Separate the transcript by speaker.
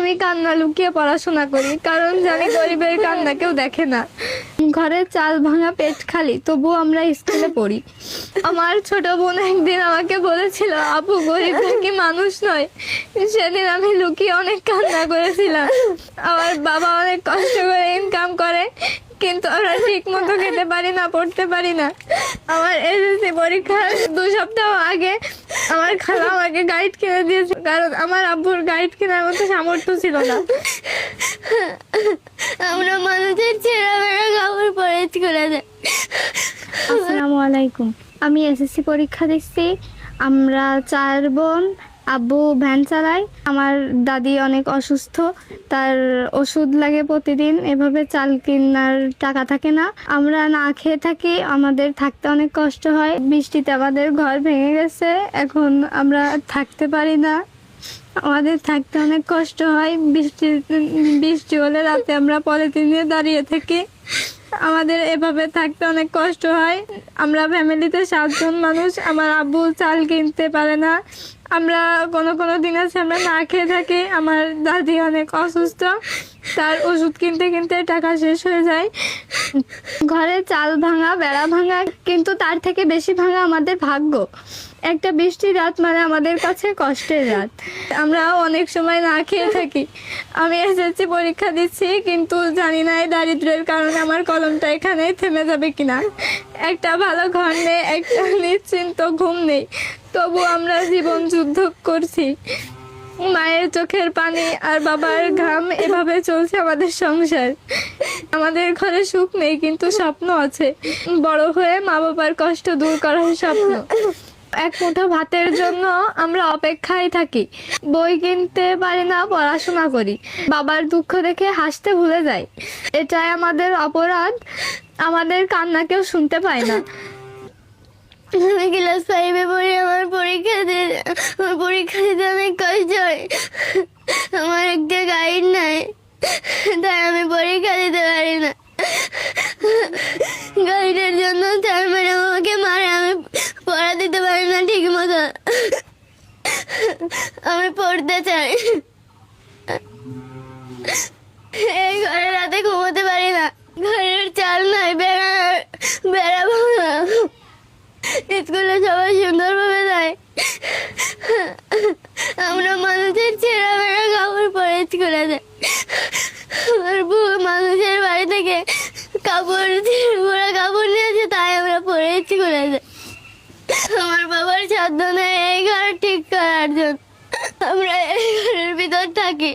Speaker 1: আমি কান্না লুকিয়ে পড়াশোনা করি, কারণ জানি গরিবের কান্না কেউ দেখে না। ঘরের চাল ভাঙা পেট খালি, তবুও আমরা স্কুলে পড়ি। আমার ছোট বোন একদিন আমাকে বলেছিল, আপু গরিব কি মানুষ নয়? সেদিন আমি লুকিয়ে অনেক কান্না করেছিলাম। আমার বাবা অনেক কষ্ট করে ইনকাম করে, কিন্তু আমরা ঠিক মতো খেতে পারি না, পড়তে পারি না। আমার এসএসসি পরীক্ষার 2 সপ্তাহ আগে আমার খালা আমাকে গাইড কিনে দিয়েছে, কারণ আমার আব্বুর গাইড কেনার মতো সামর্থ্য ছিল না। আমরা মানুষের ছেঁড়া বেড়া কাপড় পরে করে দেয়। আসসালামু আলাইকুম। আমি এসএসসি পরীক্ষা দিচ্ছি। আমরা 4 বোন। আব্বু ভ্যান চালায়। আমার দাদি অনেক অসুস্থ, তার ওষুধ লাগে প্রতিদিন। এভাবে চাল কেনার টাকা থাকে না, আমরা না খেয়ে থাকি। আমাদের থাকতে অনেক কষ্ট হয়। বৃষ্টিতে আমাদের ঘর ভেঙে গেছে, এখন আমরা থাকতে পারি না। আমাদের থাকতে অনেক কষ্ট হয়। বৃষ্টি হলে রাতে আমরা পলিথিন নিয়ে দাঁড়িয়ে থাকি। আমাদের এভাবে থাকতে অনেক কষ্ট হয়। আমরা ফ্যামিলিতে 7 জন মানুষ। আমার আব্বু চাল কিনতে পারে না। আমরা কোনো দিন আছে আমরা না খেয়ে থাকি। আমার দাদি অনেক অসুস্থ, তার ওষুধ কিনতে কিনতে টাকা শেষ হয়ে যায়। ঘরে চাল ভাঙা, বেড়া ভাঙা, কিন্তু তার থেকে বেশি ভাঙা আমাদের ভাগ্য। একটা বৃষ্টির রাত মানে আমাদের কাছে কষ্টের রাত। আমরা অনেক সময় না খেয়ে থাকি। আমি এসএসসি পরীক্ষা দিচ্ছি, কিন্তু জানি না এই দারিদ্র্যের কারণে আমার কলমটা এখানে থেমে যাবে কিনা। একটা ভালো ঘর নেই, একটা নিশ্চিন্ত ঘুম নেই, তবু আমরা জীবন যুদ্ধ করছি। মায়ের চোখের পানি আর বাবার ঘাম, এভাবে চলছে আমাদের সংসার। আমাদের ঘরে সুখ নেই, কিন্তু স্বপ্ন আছে। বড় হয়ে মা বাবার কষ্ট দূর করার স্বপ্ন। এক মুঠো ভাতের জন্য আমরা অপেক্ষায় থাকি। বই কিনতে পারি না, পড়াশোনা করি। বাবার দুঃখ দেখে হাসতে ভুলে যাই। এটাই আমাদের অপরাধ। আমাদের কান্না কেউ শুনতে পায় না। আমি ক্লাস 5-এ পড়ি। আমার পরীক্ষা দিতে অনেক কষ্ট হয়। আমার একটা গাইড নাই, তাই আমি পরীক্ষা দিতে পারি না। গাইডের জন্য স্যার ম্যাডাম আমাকে মারে, আমি পড়া দিতে পারি না ঠিক মতো। আমি পড়তে চাই। এই ঘরে রাতে ঘুমোতে পারি না। ঘরের চাল নাই, বেড়া ভাঙা। স্কুলে সবাই সুন্দরভাবে যায়, আমরা মানুষের ছেঁড়া বেড়া কাপড় পরে স্কুলে যাই। আমার বউ মানুষের বাড়ি থেকে পুরা কাপড় নিয়েছে, তাই আমরা পরে স্কুলে যাই। আমার বাবার সাধ্য নেই এই ঘর ঠিক করার জন্য। আমরা এই ঘরের ভিতর থাকি।